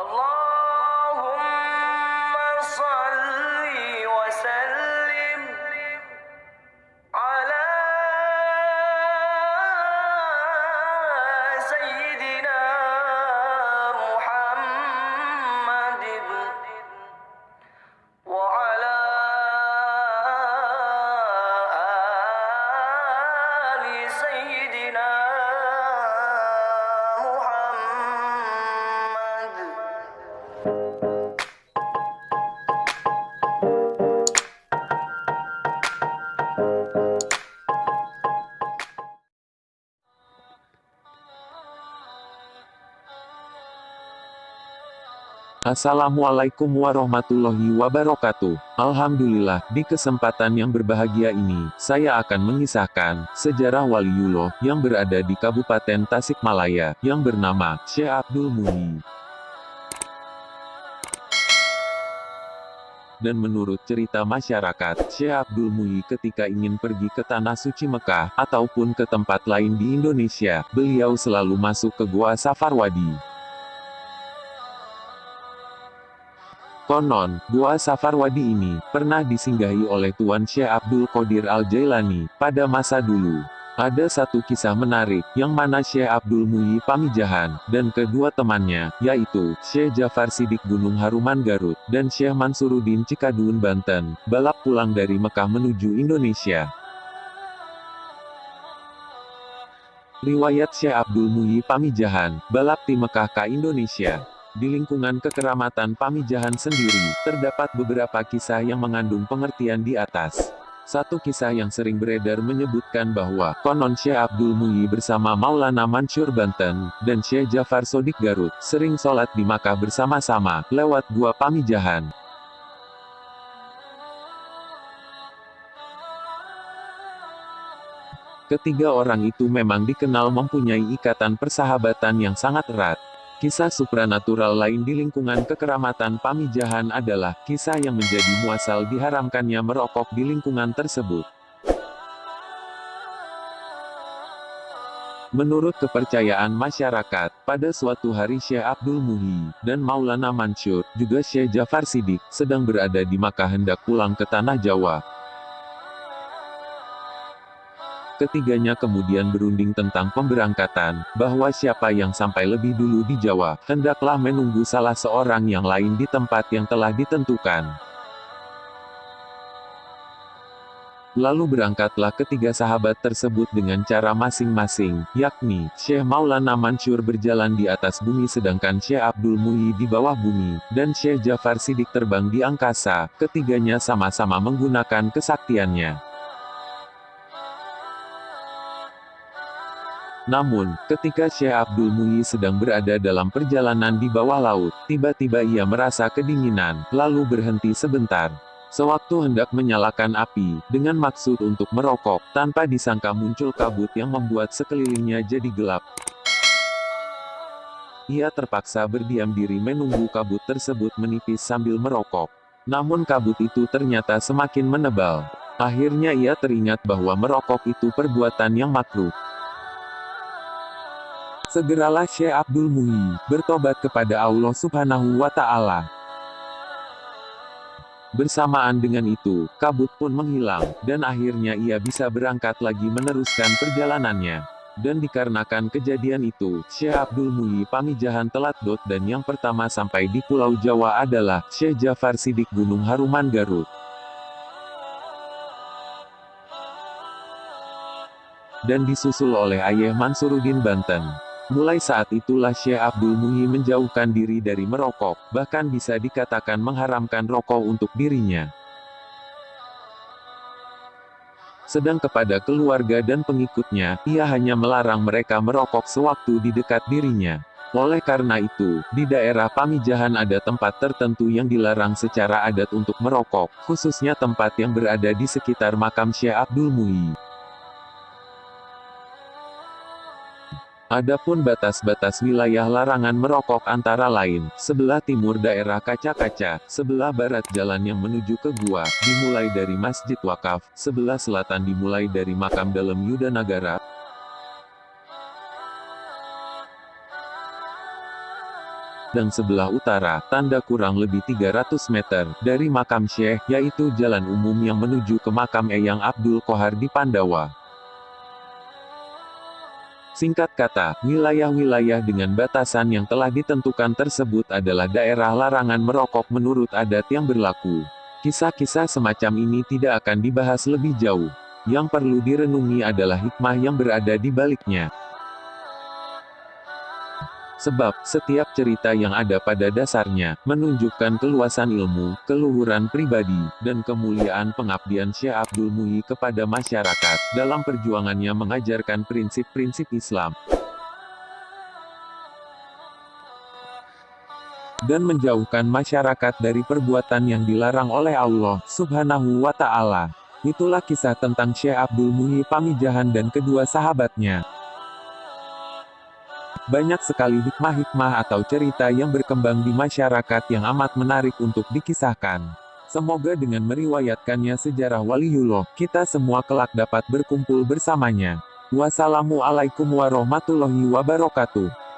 Allahumma salli wa sallim ala Sayyidina Muhammadin wa ala ali Sayyidina Muhammad. Assalamualaikum warahmatullahi wabarakatuh. Alhamdulillah, di kesempatan yang berbahagia ini, saya akan mengisahkan sejarah waliullah yang berada di Kabupaten Tasikmalaya, yang bernama Syekh Abdul Muhyi. Dan menurut cerita masyarakat, Syekh Abdul Muhyi ketika ingin pergi ke Tanah Suci Mekah, ataupun ke tempat lain di Indonesia, beliau selalu masuk ke Gua Safarwadi. Konon, Gua Safarwadi ini pernah disinggahi oleh Tuan Syekh Abdul Qadir Al-Jailani pada masa dulu. Ada satu kisah menarik, yang mana Syekh Abdul Muhyi Pamijahan, dan kedua temannya, yaitu Syekh Jafar Siddiq Gunung Haruman Garut, dan Syekh Mansuruddin Cikadun Banten, balap pulang dari Mekah menuju Indonesia. Riwayat Syekh Abdul Muhyi Pamijahan, balap di Mekah ke Indonesia. Di lingkungan kekeramatan Pamijahan sendiri, terdapat beberapa kisah yang mengandung pengertian di atas. Satu kisah yang sering beredar menyebutkan bahwa, konon Syekh Abdul Muhyi bersama Maulana Mansur Banten, dan Syekh Jafar Sodik Garut, sering sholat di Makkah bersama-sama, lewat Gua Pamijahan. Ketiga orang itu memang dikenal mempunyai ikatan persahabatan yang sangat erat. Kisah supranatural lain di lingkungan kekeramatan Pamijahan adalah kisah yang menjadi muasal diharamkannya merokok di lingkungan tersebut. Menurut kepercayaan masyarakat, pada suatu hari Syekh Abdul Muhyi dan Maulana Mansur, juga Syekh Jafar Siddiq, sedang berada di Makkah hendak pulang ke tanah Jawa. Ketiganya kemudian berunding tentang pemberangkatan, bahwa siapa yang sampai lebih dulu di Jawa, hendaklah menunggu salah seorang yang lain di tempat yang telah ditentukan. Lalu berangkatlah ketiga sahabat tersebut dengan cara masing-masing, yakni, Syekh Maulana Mansur berjalan di atas bumi sedangkan Syekh Abdul Muhyi di bawah bumi, dan Syekh Jafar Siddiq terbang di angkasa, ketiganya sama-sama menggunakan kesaktiannya. Namun, ketika Syekh Abdul Muhyi sedang berada dalam perjalanan di bawah laut, tiba-tiba ia merasa kedinginan, lalu berhenti sebentar. Sewaktu hendak menyalakan api, dengan maksud untuk merokok, tanpa disangka muncul kabut yang membuat sekelilingnya jadi gelap. Ia terpaksa berdiam diri menunggu kabut tersebut menipis sambil merokok. Namun kabut itu ternyata semakin menebal. Akhirnya ia teringat bahwa merokok itu perbuatan yang makruh. Segeralah Syekh Abdul Muhyi bertobat kepada Allah Subhanahu wa Ta'ala. Bersamaan dengan itu, kabut pun menghilang, dan akhirnya ia bisa berangkat lagi meneruskan perjalanannya. Dan dikarenakan kejadian itu, Syekh Abdul Muhyi Pamijahan telat dan yang pertama sampai di Pulau Jawa adalah Syekh Jafar Siddiq Gunung Haruman Garut. Dan disusul oleh Ayah Mansuruddin Banten. Mulai saat itulah Syekh Abdul Muhyi menjauhkan diri dari merokok, bahkan bisa dikatakan mengharamkan rokok untuk dirinya. Sedang kepada keluarga dan pengikutnya, ia hanya melarang mereka merokok sewaktu di dekat dirinya. Oleh karena itu, di daerah Pamijahan ada tempat tertentu yang dilarang secara adat untuk merokok, khususnya tempat yang berada di sekitar makam Syekh Abdul Muhyi. Adapun batas-batas wilayah larangan merokok antara lain, sebelah timur daerah Kaca-Kaca, sebelah barat jalan yang menuju ke gua, dimulai dari Masjid Wakaf, sebelah selatan dimulai dari Makam Dalem Yudanagara, dan sebelah utara, tanda kurang lebih 300 meter, dari makam Syekh, yaitu jalan umum yang menuju ke makam Eyang Abdul Qohar di Pandawa. Singkat kata, wilayah-wilayah dengan batasan yang telah ditentukan tersebut adalah daerah larangan merokok menurut adat yang berlaku. Kisah-kisah semacam ini tidak akan dibahas lebih jauh. Yang perlu direnungi adalah hikmah yang berada di baliknya. Sebab, setiap cerita yang ada pada dasarnya, menunjukkan keluasan ilmu, keluhuran pribadi, dan kemuliaan pengabdian Syekh Abdul Muhyi kepada masyarakat, dalam perjuangannya mengajarkan prinsip-prinsip Islam, dan menjauhkan masyarakat dari perbuatan yang dilarang oleh Allah Subhanahu wa Ta'ala. Itulah kisah tentang Syekh Abdul Muhyi Pamijahan dan kedua sahabatnya. Banyak sekali hikmah-hikmah atau cerita yang berkembang di masyarakat yang amat menarik untuk dikisahkan. Semoga dengan meriwayatkannya sejarah waliullah, kita semua kelak dapat berkumpul bersamanya. Wassalamualaikum warahmatullahi wabarakatuh.